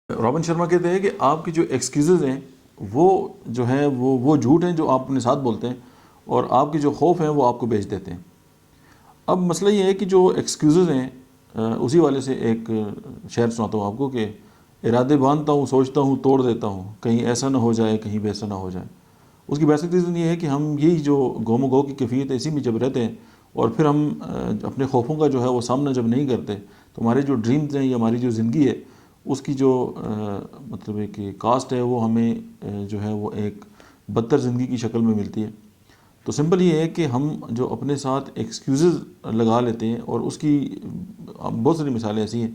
Robin Sharma کہتے ہیں کہ آپ کی جو ایکسکیوزز ہیں وہ جو ہیں وہ جھوٹ ہیں جو آپ اپنے ساتھ بولتے ہیں، اور آپ کے جو خوف ہیں وہ آپ کو بیچ دیتے ہیں۔ اب مسئلہ یہ ہے کہ جو ایکسکیوزز ہیں اسی والے سے ایک شعر سناتا ہوں آپ کو کہ ارادے باندھتا ہوں، سوچتا ہوں، توڑ دیتا ہوں، کہیں ایسا نہ ہو جائے، کہیں ویسا نہ ہو جائے۔ اس کی بیسک ریزن یہ ہے کہ ہم یہی جو گوم و گو کی کیفیت ہے اسی میں جب رہتے ہیں، اور پھر ہم اپنے خوفوں کا جو ہے وہ سامنا جب نہیں کرتے تو ہمارے جو ڈریمز ہیں یا ہماری جو زندگی ہے اس کی جو مطلب ہے کہ کاسٹ ہے وہ ہمیں جو ہے وہ ایک بدتر زندگی کی شکل میں ملتی ہے۔ تو سمپل یہ ہے کہ ہم جو اپنے ساتھ ایکسکیوزز لگا لیتے ہیں، اور اس کی بہت ساری مثالیں ایسی ہیں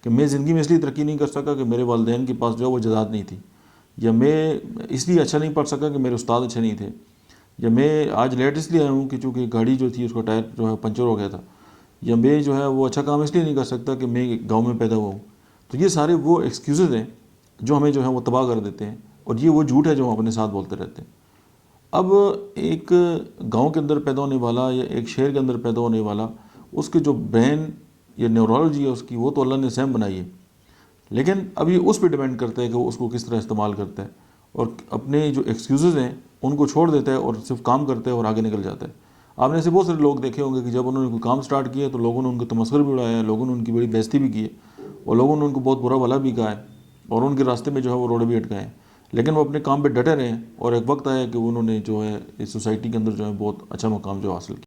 کہ میں زندگی میں اس لیے ترقی نہیں کر سکا کہ میرے والدین کے پاس جو ہے وہ جائیداد نہیں تھی، یا میں اس لیے اچھا نہیں پڑھ سکا کہ میرے استاد اچھے نہیں تھے، یا میں آج لیٹ اس لیے آیا ہوں کہ چونکہ گاڑی جو تھی اس کا ٹائر جو ہے پنچر ہو گیا تھا، یا میں جو ہے وہ اچھا کام اس لیے نہیں کر سکتا کہ میں گاؤں میں پیدا ہوا ہوں۔ تو یہ سارے وہ ایکسکیوزز ہیں جو ہمیں جو ہے وہ تباہ کر دیتے ہیں، اور یہ وہ جھوٹ ہے جو ہم اپنے ساتھ بولتے رہتے ہیں۔ اب ایک گاؤں کے اندر پیدا ہونے والا یا ایک شہر کے اندر پیدا ہونے والا، اس کے جو برین یا نیورولوجی ہے اس کی، وہ تو اللہ نے سیم بنائی ہے، لیکن اب یہ اس پہ ڈیپینڈ کرتا ہے کہ وہ اس کو کس طرح استعمال کرتا ہے، اور اپنے جو ایکسکیوزز ہیں ان کو چھوڑ دیتا ہے اور صرف کام کرتا ہے اور آگے نکل جاتا ہے۔ آپ نے ایسے بہت سارے لوگ دیکھے ہوں گے کہ جب انہوں نے کوئی کام سٹارٹ کیا تو لوگوں نے ان کو تمسخر بھی اڑایا ہے، لوگوں نے ان کی بڑی بےزتی بھی کی ہے، اور لوگوں نے ان کو بہت برا بھلا بھی کہا ہے، اور ان کے راستے میں جو ہے وہ روڑے بھی اٹکائے ہیں، لیکن وہ اپنے کام پہ ڈٹے رہے ہیں، اور ایک وقت آیا کہ انہوں نے جو ہے اس سوسائٹی کے اندر جو ہے بہت اچھا مقام جو حاصل کیا۔